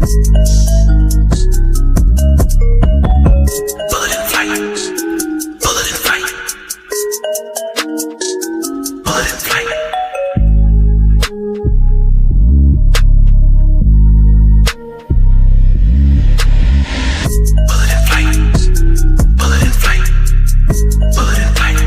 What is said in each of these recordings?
Bullet in flight. Bullet in flight. Bullet in flight. Bullet in flight. Bullet in flight. Bullet in flight. Bullet in flight. Bullet in flight. Bullet in flight. Bullet in flight.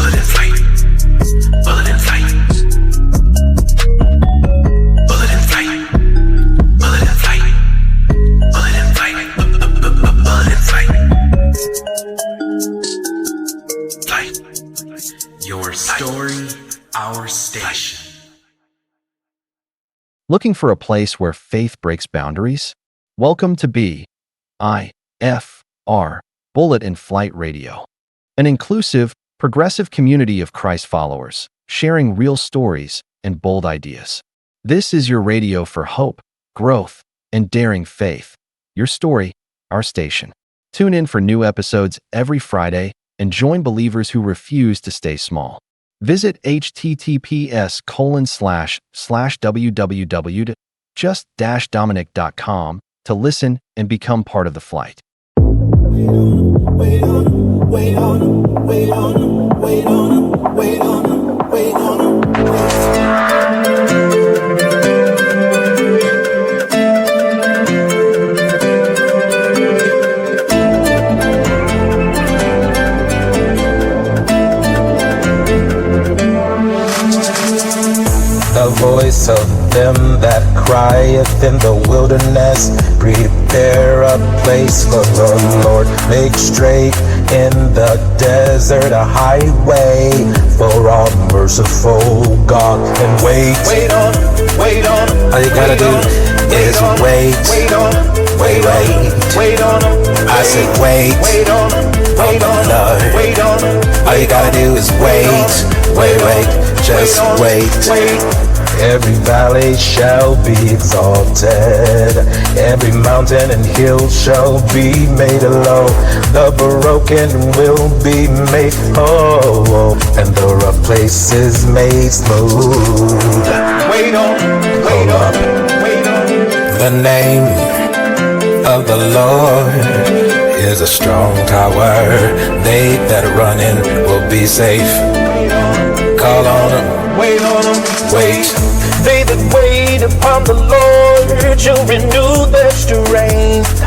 Bullet in flight. Bullet in flight. Bullet in flight. Bullet in flight. Bullet in flight. Bullet in flight. Flight. Your story, our station. Looking for a place where faith breaks boundaries? Welcome to BIFR, Bullet in Flight Radio, an inclusive, progressive community of Christ followers, sharing real stories and bold ideas. This is your radio for hope, growth, and daring faith. Your story, our station. Tune in for new episodes every Friday and join believers who refuse to stay small. Visit https://www.just-dominic.com to listen and become part of the flight. The voice of them that crieth in the wilderness, prepare a place for the Lord, make straight in the desert a highway for our merciful God. And wait on, all you gotta do is wait on, wait on, I said wait on the Lord. All you gotta do is wait, just wait. Every valley shall be exalted, every mountain and hill shall be made low. The broken will be made whole, and the rough places made smooth. Hold up. The name of the Lord is a strong tower. They that run in will be safe. Call on him. Wait. They that wait upon the Lord shall renew their strength.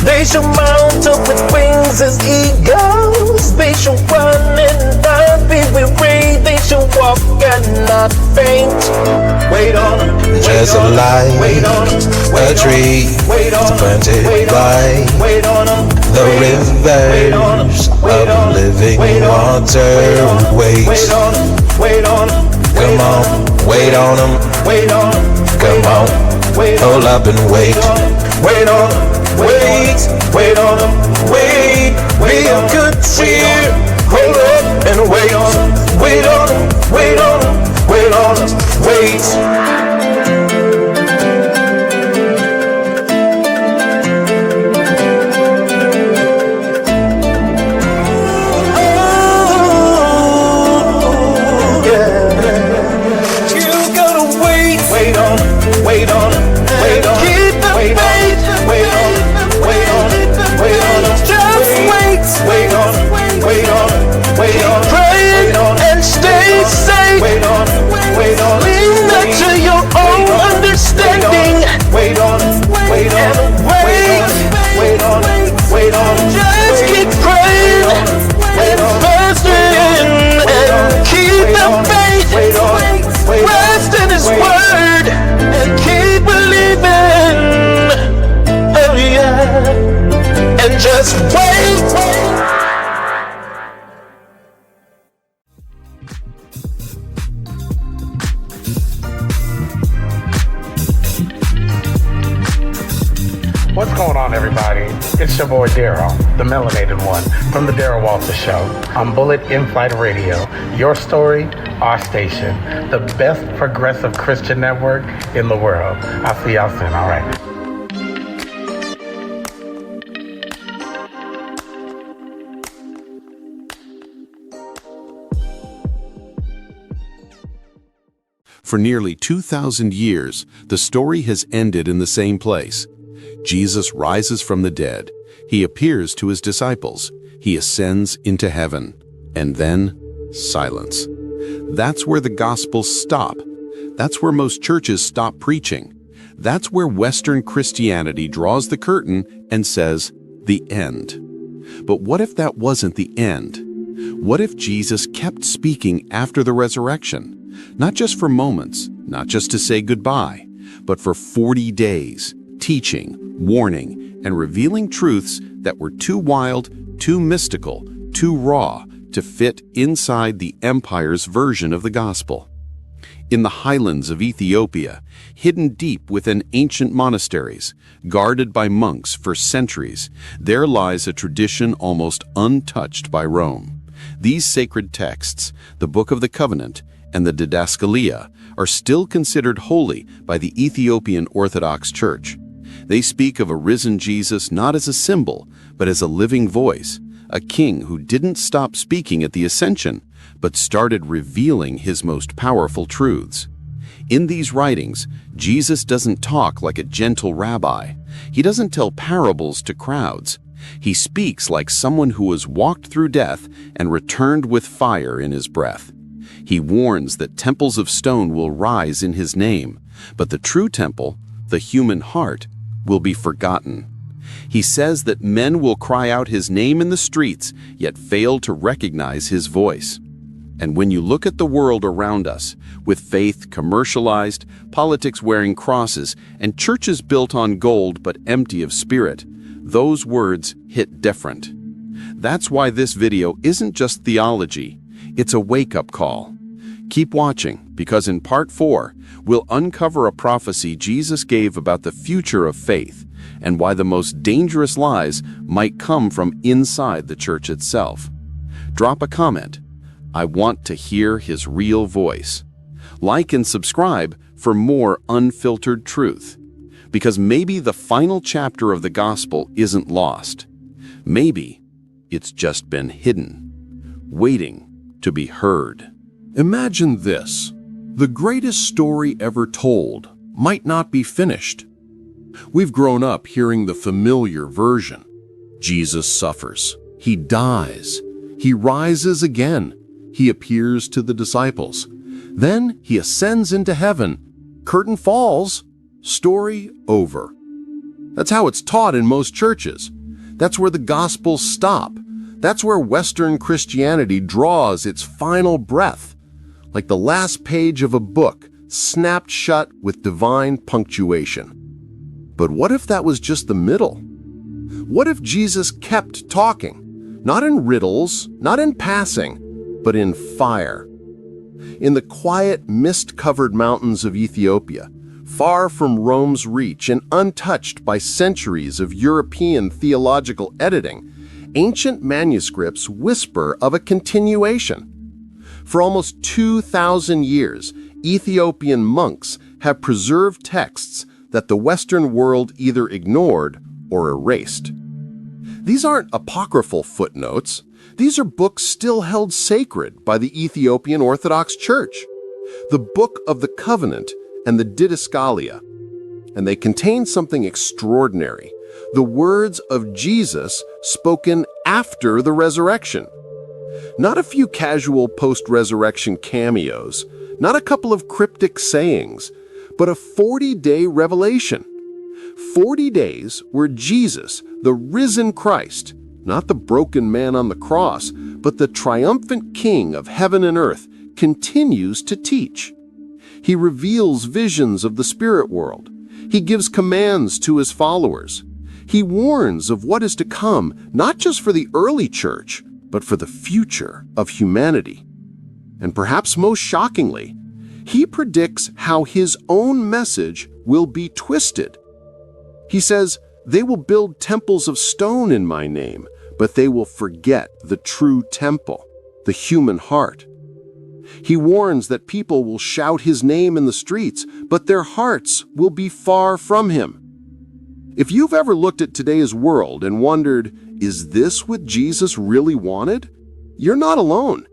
They shall mount up with wings as eagles. They shall run and not be weary. They shall walk and not faint. Wait on them. Just a light, a tree planted by the rivers of living water. Wait, come on, wait on them. Come on, hold up and wait. Wait on them. Be of good cheer. Hold up and wait on them. Wait. Just wait. What's going on, everybody? It's your boy Daryl, the melanated one, from the Daryl Walter Show on Bullet in Flight Radio. Your story, our station, the best progressive Christian network in the world. I'll see y'all soon. All right. For nearly 2,000 years, the story has ended in the same place. Jesus rises from the dead. He appears to his disciples. He ascends into heaven. And then, silence. That's where the Gospels stop. That's where most churches stop preaching. That's where Western Christianity draws the curtain and says, the end. But what if that wasn't the end? What if Jesus kept speaking after the resurrection? Not just for moments, not just to say goodbye, but for 40 days, teaching, warning, and revealing truths that were too wild, too mystical, too raw to fit inside the empire's version of the gospel. In the highlands of Ethiopia, hidden deep within ancient monasteries, guarded by monks for centuries, there lies a tradition almost untouched by Rome. These sacred texts, the Book of the Covenant and the Didaskalia, are still considered holy by the Ethiopian Orthodox Church. They speak of a risen Jesus not as a symbol, but as a living voice, a king who didn't stop speaking at the ascension, but started revealing his most powerful truths. In these writings, Jesus doesn't talk like a gentle rabbi. He doesn't tell parables to crowds. He speaks like someone who has walked through death and returned with fire in his breath. He warns that temples of stone will rise in his name, but the true temple, the human heart, will be forgotten. He says that men will cry out his name in the streets, yet fail to recognize his voice. And when you look at the world around us, with faith commercialized, politics wearing crosses, and churches built on gold but empty of spirit, those words hit different. That's why this video isn't just theology, it's a wake-up call. Keep watching, because in part 4, we'll uncover a prophecy Jesus gave about the future of faith and why the most dangerous lies might come from inside the church itself. Drop a comment. I want to hear his real voice. Like and subscribe for more unfiltered truth. Because maybe the final chapter of the gospel isn't lost. Maybe it's just been hidden, waiting to be heard. Imagine this. The greatest story ever told might not be finished. We've grown up hearing the familiar version. Jesus suffers. He dies. He rises again. He appears to the disciples. Then he ascends into heaven. Curtain falls. Story over. That's how it's taught in most churches. That's where the Gospels stop. That's where Western Christianity draws its final breath, like the last page of a book, snapped shut with divine punctuation. But what if that was just the middle? What if Jesus kept talking, not in riddles, not in passing, but in fire? In the quiet, mist-covered mountains of Ethiopia, far from Rome's reach and untouched by centuries of European theological editing, ancient manuscripts whisper of a continuation. For almost 2,000 years, Ethiopian monks have preserved texts that the Western world either ignored or erased. These aren't apocryphal footnotes. These are books still held sacred by the Ethiopian Orthodox Church, the Book of the Covenant and the Didaskalia. And they contain something extraordinary, the words of Jesus spoken after the resurrection. Not a few casual post-resurrection cameos, not a couple of cryptic sayings, but a 40-day revelation. 40 days where Jesus, the risen Christ, not the broken man on the cross, but the triumphant King of heaven and earth, continues to teach. He reveals visions of the spirit world. He gives commands to his followers. He warns of what is to come, not just for the early church, but for the future of humanity. And perhaps most shockingly, he predicts how his own message will be twisted. He says, "They will build temples of stone in my name, but they will forget the true temple, the human heart." He warns that people will shout his name in the streets, but their hearts will be far from him. If you've ever looked at today's world and wondered, is this what Jesus really wanted? You're not alone.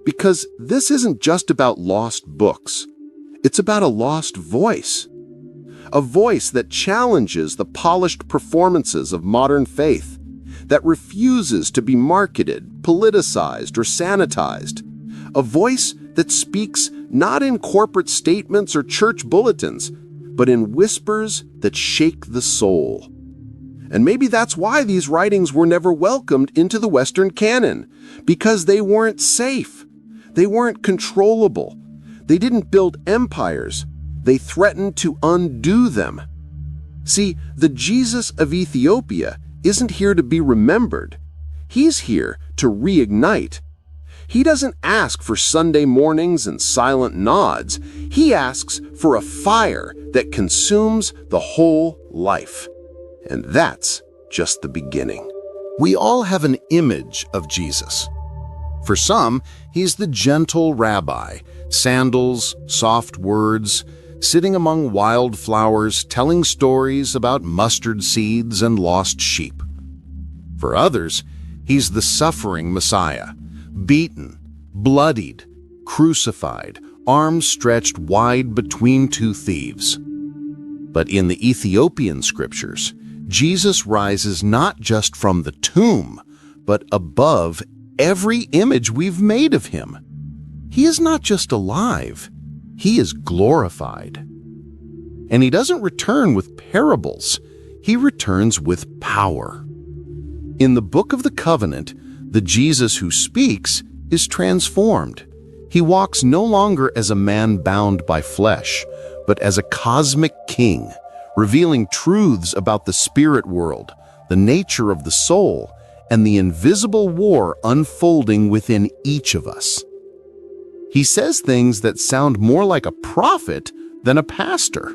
Because this isn't just about lost books. It's about a lost voice. A voice that challenges the polished performances of modern faith, that refuses to be marketed, politicized, or sanitized. A voice that speaks not in corporate statements or church bulletins, but in whispers that shake the soul. And maybe that's why these writings were never welcomed into the Western canon, because they weren't safe. They weren't controllable. They didn't build empires. They threatened to undo them. See, the Jesus of Ethiopia isn't here to be remembered. He's here to reignite. He doesn't ask for Sunday mornings and silent nods. He asks for a fire that consumes the whole life. And that's just the beginning. We all have an image of Jesus. For some, he's the gentle rabbi, sandals, soft words, sitting among wildflowers, telling stories about mustard seeds and lost sheep. For others, he's the suffering Messiah, beaten, bloodied, crucified, arms stretched wide between two thieves. But in the Ethiopian scriptures, Jesus rises not just from the tomb, but above every image we've made of him. He is not just alive, he is glorified. And he doesn't return with parables, he returns with power. In the Book of the Covenant, the Jesus who speaks is transformed. He walks no longer as a man bound by flesh, but as a cosmic king, revealing truths about the spirit world, the nature of the soul, and the invisible war unfolding within each of us. He says things that sound more like a prophet than a pastor,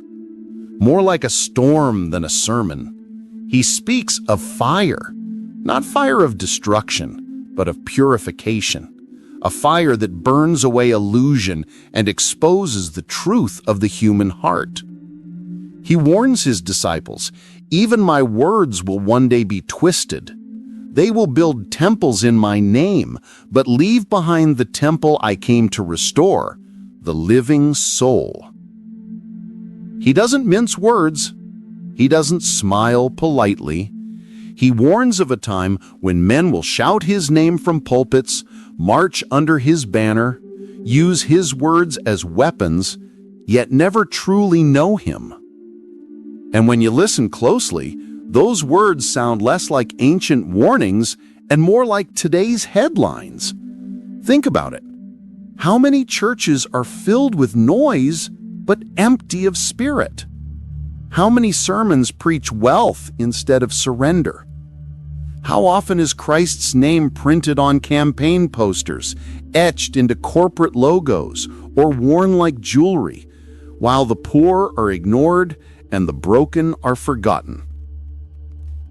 more like a storm than a sermon. He speaks of fire, not fire of destruction, but of purification, a fire that burns away illusion and exposes the truth of the human heart. He warns his disciples, "Even my words will one day be twisted. They will build temples in my name, but leave behind the temple I came to restore, the living soul." He doesn't mince words. He doesn't smile politely. He warns of a time when men will shout his name from pulpits, march under his banner, use his words as weapons, yet never truly know him. And when you listen closely, those words sound less like ancient warnings and more like today's headlines. Think about it. How many churches are filled with noise but empty of spirit? How many sermons preach wealth instead of surrender? How often is Christ's name printed on campaign posters, etched into corporate logos, or worn like jewelry, while the poor are ignored and the broken are forgotten?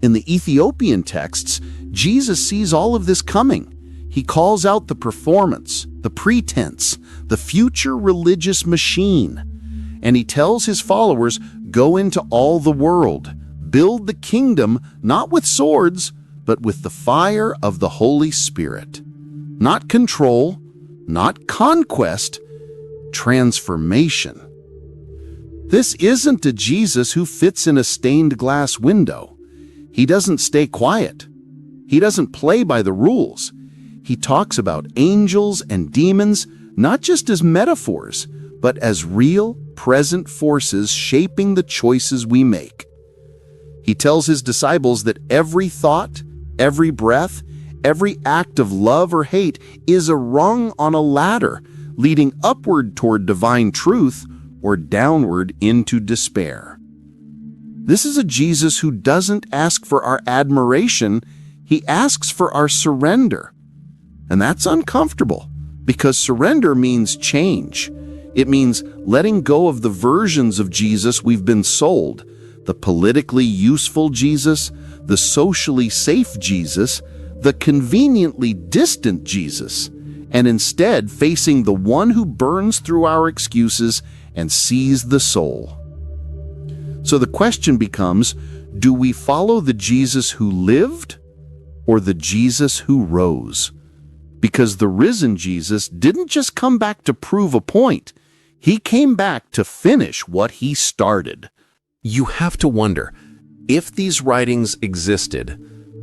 In the Ethiopian texts, Jesus sees all of this coming. He calls out the performance, the pretense, the future religious machine. And he tells his followers, go into all the world, build the kingdom not with swords, but with the fire of the Holy Spirit. Not control, not conquest, transformation. This isn't a Jesus who fits in a stained glass window. He doesn't stay quiet. He doesn't play by the rules. He talks about angels and demons not just as metaphors, but as real, present forces shaping the choices we make. He tells his disciples that every thought, every breath, every act of love or hate is a rung on a ladder leading upward toward divine truth or downward into despair. This is a Jesus who doesn't ask for our admiration, he asks for our surrender. And that's uncomfortable, because surrender means change. It means letting go of the versions of Jesus we've been sold, the politically useful Jesus, the socially safe Jesus, the conveniently distant Jesus, and instead facing the one who burns through our excuses and sees the soul. So the question becomes, do we follow the Jesus who lived or the Jesus who rose? Because the risen Jesus didn't just come back to prove a point. He came back to finish what he started. You have to wonder, if these writings existed,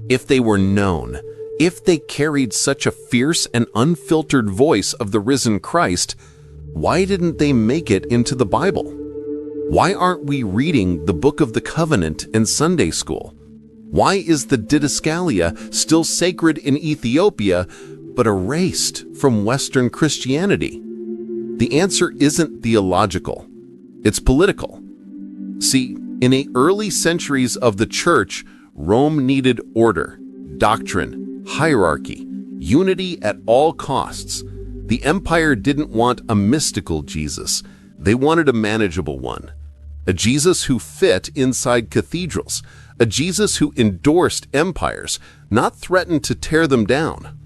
if they were known, if they carried such a fierce and unfiltered voice of the risen Christ, why didn't they make it into the Bible? Why aren't we reading the Book of the Covenant in Sunday school? Why is the Didascalia still sacred in Ethiopia, but erased from Western Christianity? The answer isn't theological, it's political. See, in the early centuries of the Church, Rome needed order, doctrine, hierarchy, unity at all costs. The empire didn't want a mystical Jesus. They wanted a manageable one. A Jesus who fit inside cathedrals. A Jesus who endorsed empires, not threatened to tear them down.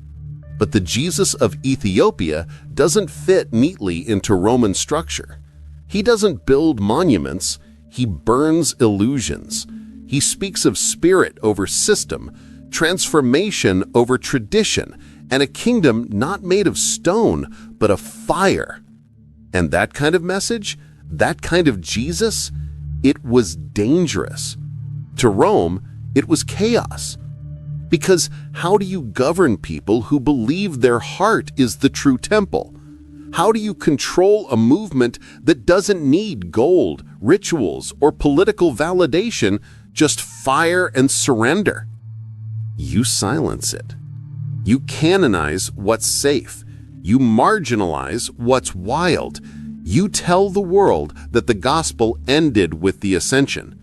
But the Jesus of Ethiopia doesn't fit neatly into Roman structure. He doesn't build monuments. He burns illusions. He speaks of spirit over system, transformation over tradition, and a kingdom not made of stone, but of fire. And that kind of message, that kind of Jesus, it was dangerous. To Rome, it was chaos. Because how do you govern people who believe their heart is the true temple? How do you control a movement that doesn't need gold, rituals, or political validation, just fire and surrender? You silence it. You canonize what's safe. You marginalize what's wild. You tell the world that the gospel ended with the ascension.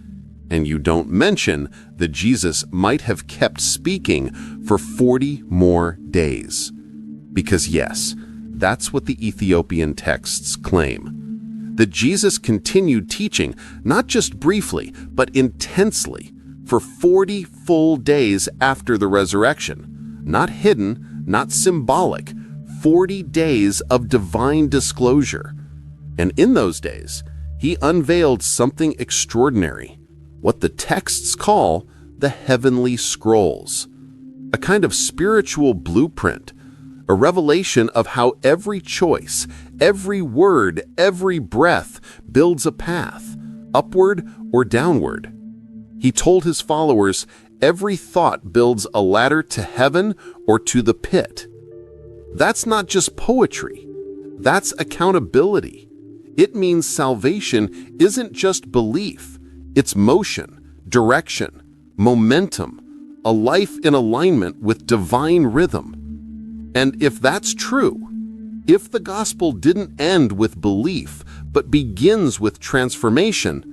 And you don't mention that Jesus might have kept speaking for 40 more days. Because yes, that's what the Ethiopian texts claim. That Jesus continued teaching, not just briefly, but intensely, for 40 full days after the resurrection. Not hidden, not symbolic, 40 days of divine disclosure. And in those days, he unveiled something extraordinary, what the texts call the heavenly scrolls, a kind of spiritual blueprint, a revelation of how every choice, every word, every breath builds a path, upward or downward. He told his followers, every thought builds a ladder to heaven or to the pit. That's not just poetry, that's accountability. It means salvation isn't just belief, it's motion, direction, momentum, a life in alignment with divine rhythm. And if that's true, if the gospel didn't end with belief, but begins with transformation,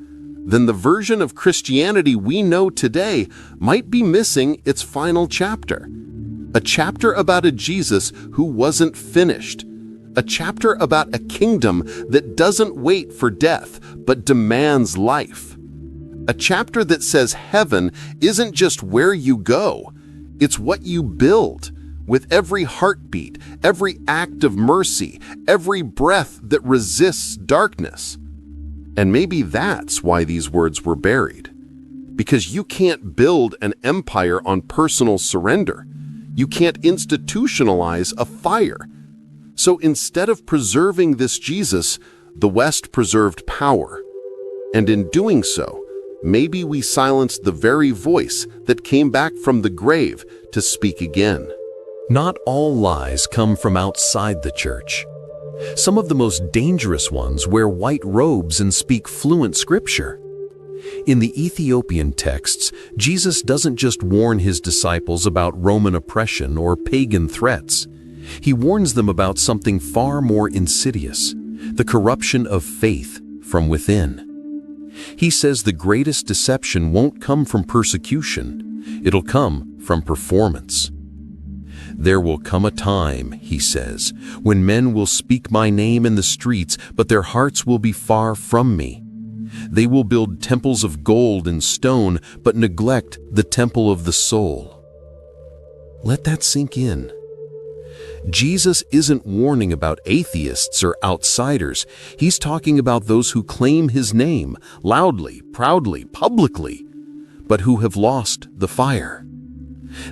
then the version of Christianity we know today might be missing its final chapter. A chapter about a Jesus who wasn't finished. A chapter about a kingdom that doesn't wait for death, but demands life. A chapter that says heaven isn't just where you go, it's what you build. With every heartbeat, every act of mercy, every breath that resists darkness. And maybe that's why these words were buried. Because you can't build an empire on personal surrender. You can't institutionalize a fire. So instead of preserving this Jesus, the West preserved power. And in doing so, maybe we silenced the very voice that came back from the grave to speak again. Not all lies come from outside the church. Some of the most dangerous ones wear white robes and speak fluent scripture. In the Ethiopian texts, Jesus doesn't just warn his disciples about Roman oppression or pagan threats. He warns them about something far more insidious, the corruption of faith from within. He says the greatest deception won't come from persecution, it'll come from performance. There will come a time, he says, when men will speak my name in the streets, but their hearts will be far from me. They will build temples of gold and stone, but neglect the temple of the soul. Let that sink in. Jesus isn't warning about atheists or outsiders. He's talking about those who claim his name loudly, proudly, publicly, but who have lost the fire.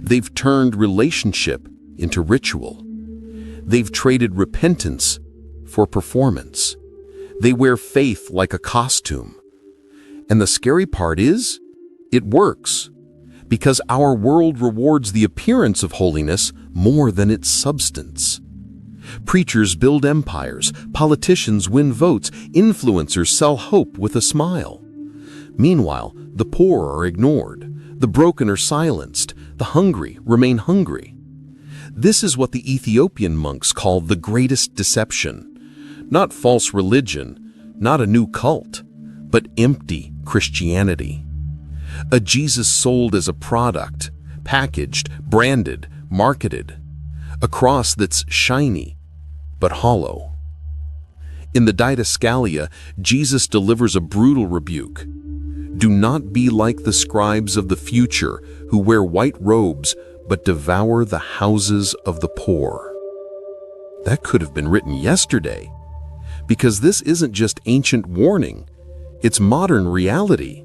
They've turned relationship into ritual. They've traded repentance for performance. They wear faith like a costume. And the scary part is, it works, because our world rewards the appearance of holiness more than its substance. Preachers build empires, politicians win votes, influencers sell hope with a smile. Meanwhile, the poor are ignored, the broken are silenced, the hungry remain hungry. This is what the Ethiopian monks call the greatest deception. Not false religion, not a new cult, but empty Christianity. A Jesus sold as a product, packaged, branded, marketed. A cross that's shiny, but hollow. In the Didascalia, Jesus delivers a brutal rebuke. Do not be like the scribes of the future who wear white robes but devour the houses of the poor. That could have been written yesterday, because this isn't just ancient warning, it's modern reality.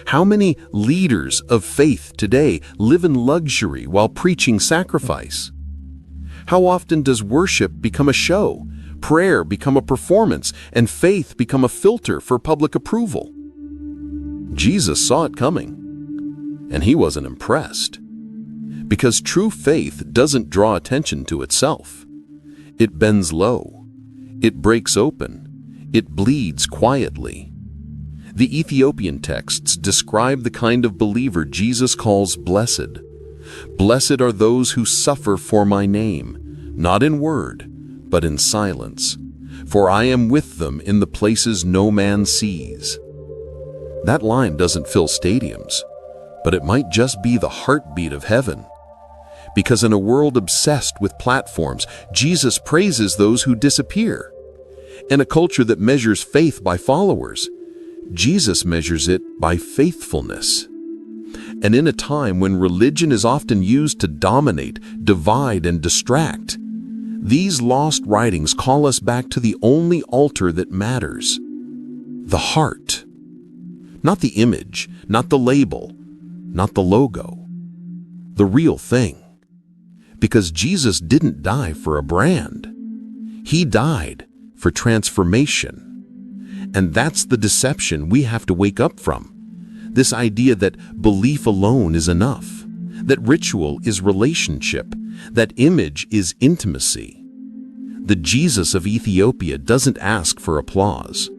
How many leaders of faith today live in luxury while preaching sacrifice? How often does worship become a show, prayer become a performance, and faith become a filter for public approval? Jesus saw it coming, and he wasn't impressed. Because true faith doesn't draw attention to itself. It bends low, it breaks open, it bleeds quietly. The Ethiopian texts describe the kind of believer Jesus calls blessed. Blessed are those who suffer for my name, not in word, but in silence. For I am with them in the places no man sees. That line doesn't fill stadiums, but it might just be the heartbeat of heaven. Because in a world obsessed with platforms, Jesus praises those who disappear. In a culture that measures faith by followers, Jesus measures it by faithfulness. And in a time when religion is often used to dominate, divide, and distract, these lost writings call us back to the only altar that matters: the heart. Not the image, not the label, not the logo. The real thing. Because Jesus didn't die for a brand. He died for transformation. And that's the deception we have to wake up from. This idea that belief alone is enough, that ritual is relationship, that image is intimacy. The Jesus of Ethiopia doesn't ask for applause.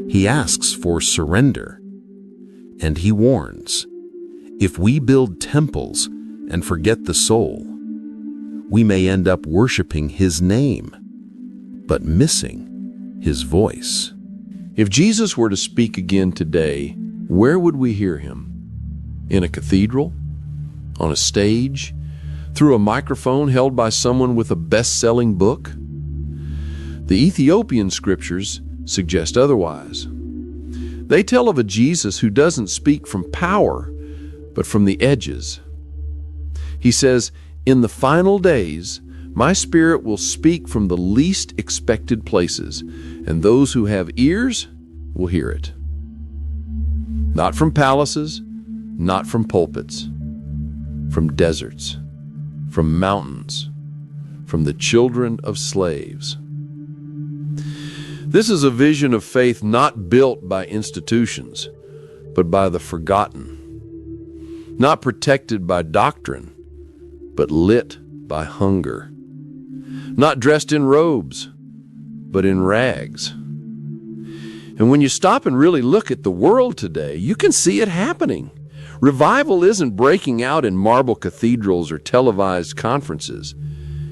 He asks for surrender. And he warns, if we build temples and forget the soul, we may end up worshiping his name, but missing his voice. If Jesus were to speak again today, where would we hear him? In a cathedral? On a stage? Through a microphone held by someone with a best-selling book? The Ethiopian scriptures suggest otherwise. They tell of a Jesus who doesn't speak from power, but from the edges. He says, "In the final days, my Spirit will speak from the least expected places, and those who have ears will hear it." Not from palaces, not from pulpits, from deserts, from mountains, from the children of slaves. This is a vision of faith not built by institutions, but by the forgotten. Not protected by doctrine, but lit by hunger. Not dressed in robes, but in rags. And when you stop and really look at the world today, you can see it happening. Revival isn't breaking out in marble cathedrals or televised conferences.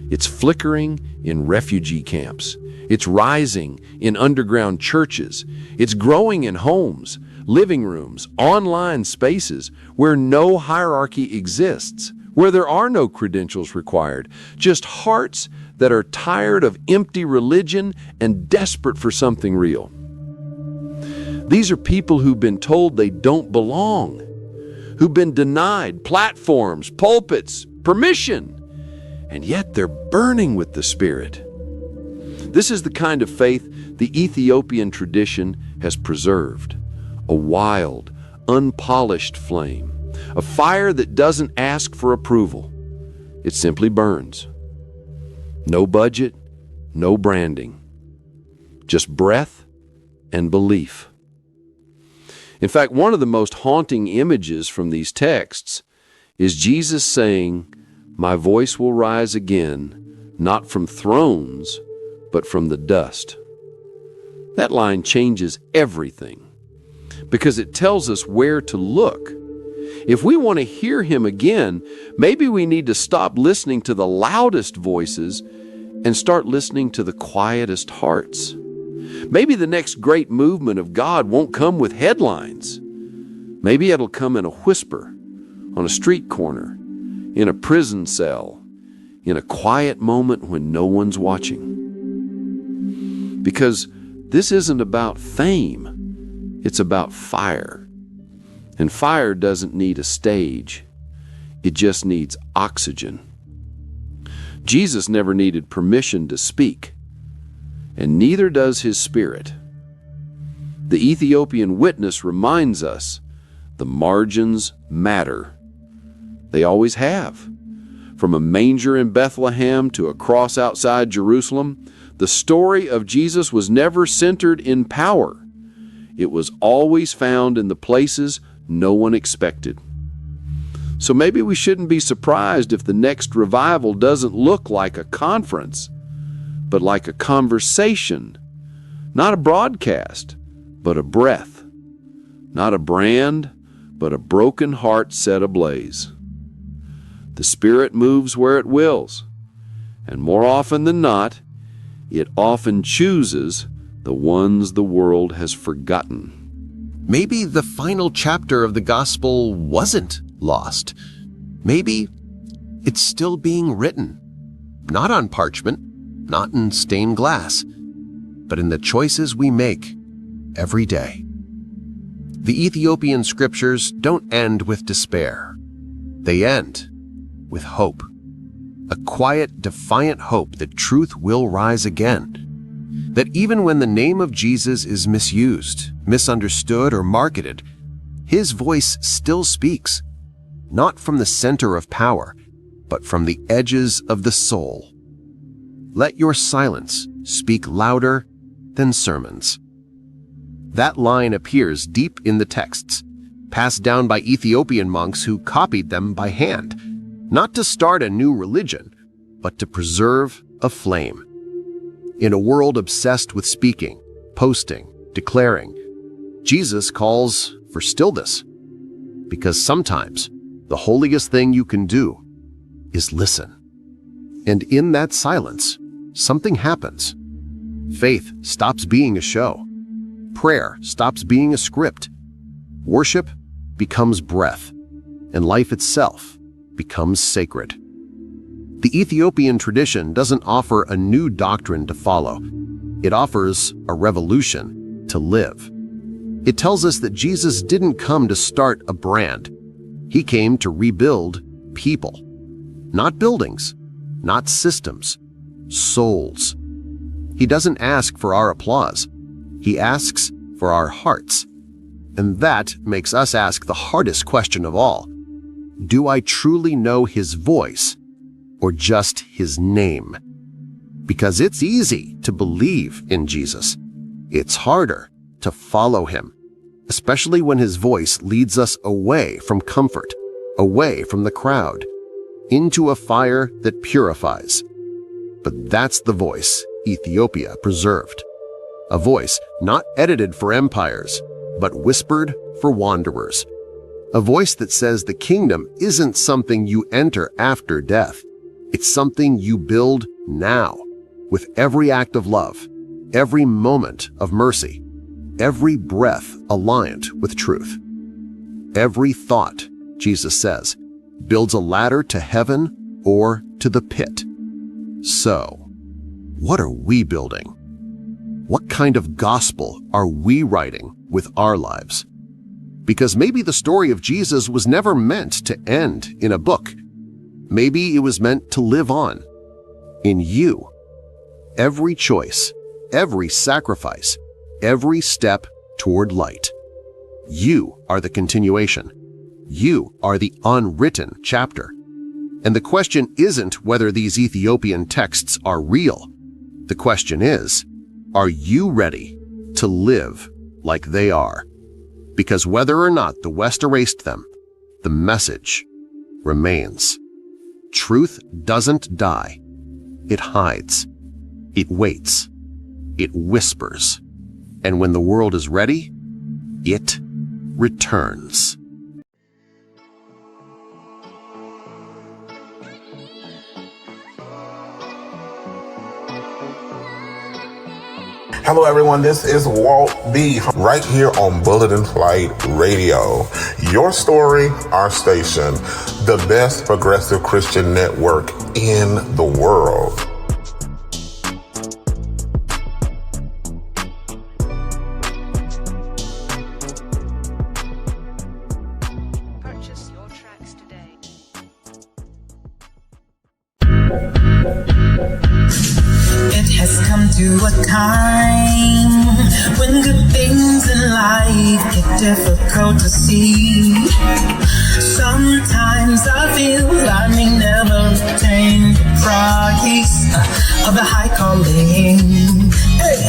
It's flickering in refugee camps. It's rising in underground churches. It's growing in homes, living rooms, online spaces where no hierarchy exists, where there are no credentials required, just hearts that are tired of empty religion and desperate for something real. These are people who've been told they don't belong, who've been denied platforms, pulpits, permission, and yet they're burning with the Spirit. This is the kind of faith the Ethiopian tradition has preserved. A wild, unpolished flame. A fire that doesn't ask for approval. It simply burns. No budget, no branding. Just breath and belief. In fact, one of the most haunting images from these texts is Jesus saying, "My voice will rise again, not from thrones, but from the dust." That line changes everything because it tells us where to look. If we want to hear him again, maybe we need to stop listening to the loudest voices and start listening to the quietest hearts. Maybe the next great movement of God won't come with headlines. Maybe it'll come in a whisper, on a street corner, in a prison cell, in a quiet moment when no one's watching. Because this isn't about fame, it's about fire. And fire doesn't need a stage, it just needs oxygen. Jesus never needed permission to speak, and neither does his Spirit. The Ethiopian witness reminds us the margins matter. They always have. From a manger in Bethlehem to a cross outside Jerusalem, the story of Jesus was never centered in power. It was always found in the places no one expected. So maybe we shouldn't be surprised if the next revival doesn't look like a conference, but like a conversation. Not a broadcast, but a breath. Not a brand, but a broken heart set ablaze. The Spirit moves where it wills, and more often than not, it often chooses the ones the world has forgotten. Maybe the final chapter of the gospel wasn't lost. Maybe it's still being written, not on parchment, not in stained glass, but in the choices we make every day. The Ethiopian scriptures don't end with despair. They end with hope. A quiet, defiant hope that truth will rise again. That even when the name of Jesus is misused, misunderstood, or marketed, his voice still speaks, not from the center of power, but from the edges of the soul. Let your silence speak louder than sermons. That line appears deep in the texts, passed down by Ethiopian monks who copied them by hand, not to start a new religion, but to preserve a flame. In a world obsessed with speaking, posting, declaring, Jesus calls for stillness, because sometimes the holiest thing you can do is listen. And in that silence, something happens. Faith stops being a show. Prayer stops being a script. Worship becomes breath, and life itself becomes sacred. The Ethiopian tradition doesn't offer a new doctrine to follow. It offers a revolution to live. It tells us that Jesus didn't come to start a brand. He came to rebuild people. Not buildings, not systems, souls. He doesn't ask for our applause. He asks for our hearts. And that makes us ask the hardest question of all. Do I truly know his voice, or just his name? Because it's easy to believe in Jesus. It's harder to follow him, especially when his voice leads us away from comfort, away from the crowd, into a fire that purifies. But that's the voice Ethiopia preserved. A voice not edited for empires, but whispered for wanderers. A voice that says the kingdom isn't something you enter after death. It's something you build now, with every act of love, every moment of mercy, every breath aligned with truth. Every thought, Jesus says, builds a ladder to heaven or to the pit. So, what are we building? What kind of gospel are we writing with our lives? Because maybe the story of Jesus was never meant to end in a book. Maybe it was meant to live on in you. Every choice, every sacrifice, every step toward light. You are the continuation. You are the unwritten chapter. And the question isn't whether these Ethiopian texts are real. The question is, are you ready to live like they are. Because whether or not the West erased them, the message remains. Truth doesn't die. It hides. It waits. It whispers. And when the world is ready, it returns. Hello everyone, this is Walt B. right here on Bullet in Flight Radio. Your story, our station, the best progressive Christian network in the world. Purchase your tracks today. It has come to a time when good things in life get difficult to see. Sometimes I feel I may never obtain the price of the high calling. Hey,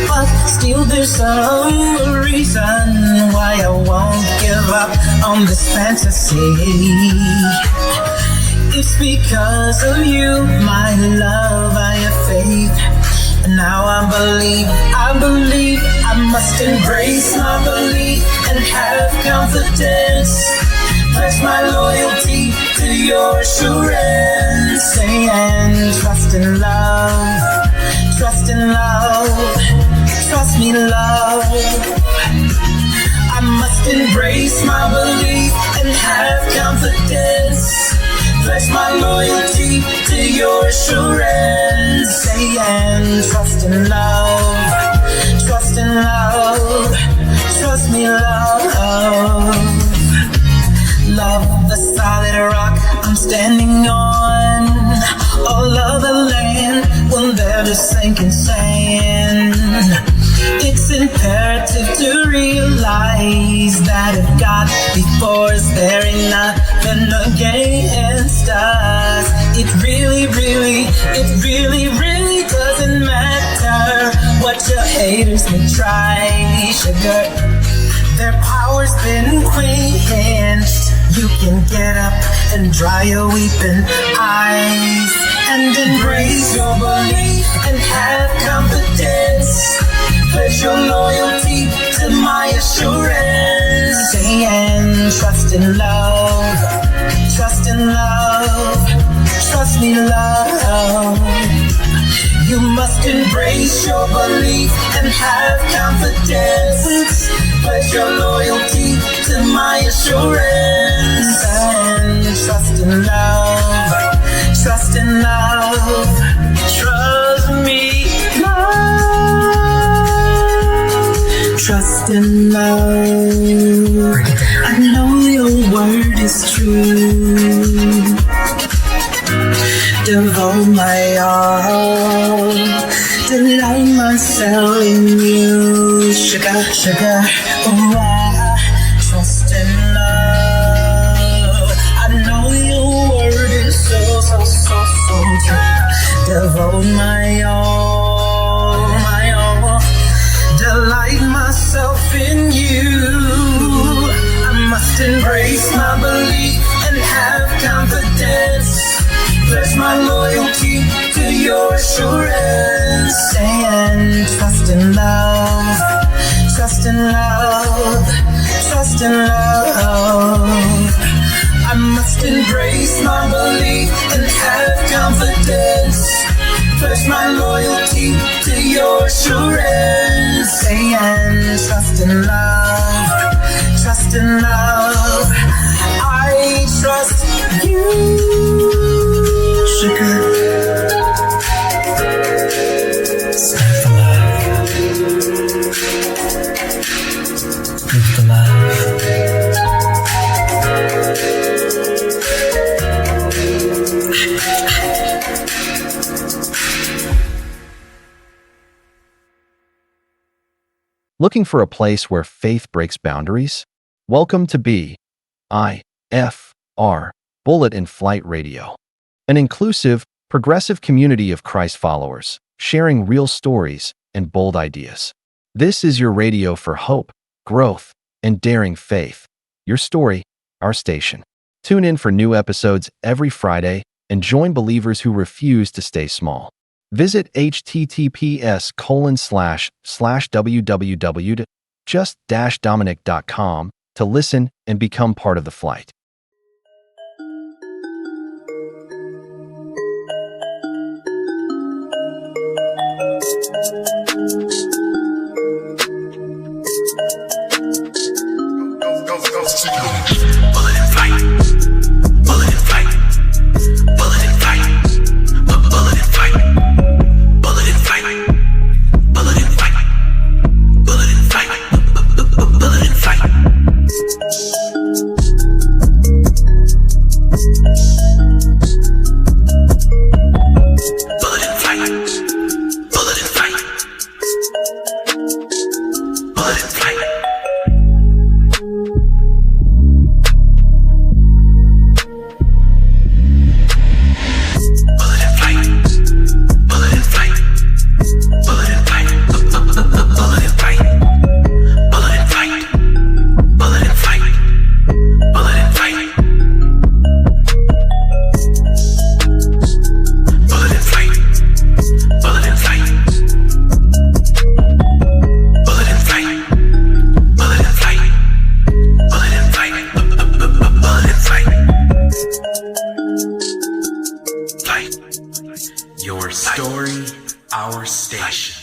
but still there's some reason why I won't give up on this fantasy. It's because of you, my love, I have faith. And now I believe, I must embrace my belief and have confidence. Pledge my loyalty to your assurance. And trust in love, trust in love, trust me, love. I must embrace my belief and have confidence. Pledge my loyalty to your assurance. Say and trust in love, trust in love, trust me, love. Love the solid rock I'm standing on. All of the land when they're just sinking sand. It's imperative to realize that if God before us, there ain't nothing against us. It really doesn't matter what your haters may try, sugar. Their power's been quenched. You can get up and dry your weeping eyes and embrace your belief and have confidence. Pledge your loyalty to my assurance. Say and trust in love, trust in love, trust me, love. You must embrace your belief and have confidence. Pledge your loyalty to my assurance. And trust in love, trust in love, trust me, love. Trust in love. I know your word is true. Devote my all, delight myself in you. Sugar, sugar, oh I trust in love. I know your word is so true. Devote my all, delight myself in you. I must embrace my belief and have confidence. Pledge my loyalty to your assurance. And trust in love, trust in love, trust in love. I must embrace my belief and have confidence. Pledge my loyalty to your assurance. And trust in love, trust in love. I trust you. Sugar. Serve the love. Give the love. Looking for a place where faith breaks boundaries? Welcome to BIFR, Bullet in Flight Radio. An inclusive, progressive community of Christ followers, sharing real stories and bold ideas. This is your radio for hope, growth, and daring faith. Your story, our station. Tune in for new episodes every Friday and join believers who refuse to stay small. Visit https://www.just-dominic.com to listen and become part of the flight. Bullet in flight. Bullet in flight. Bullet in flight. Bullet in flight. Bullet in flight. Bullet in flight. Bullet in flight. Bullet in flight. Bullet in flight. Bullet in flight. Bullet in flight. Your story, our station.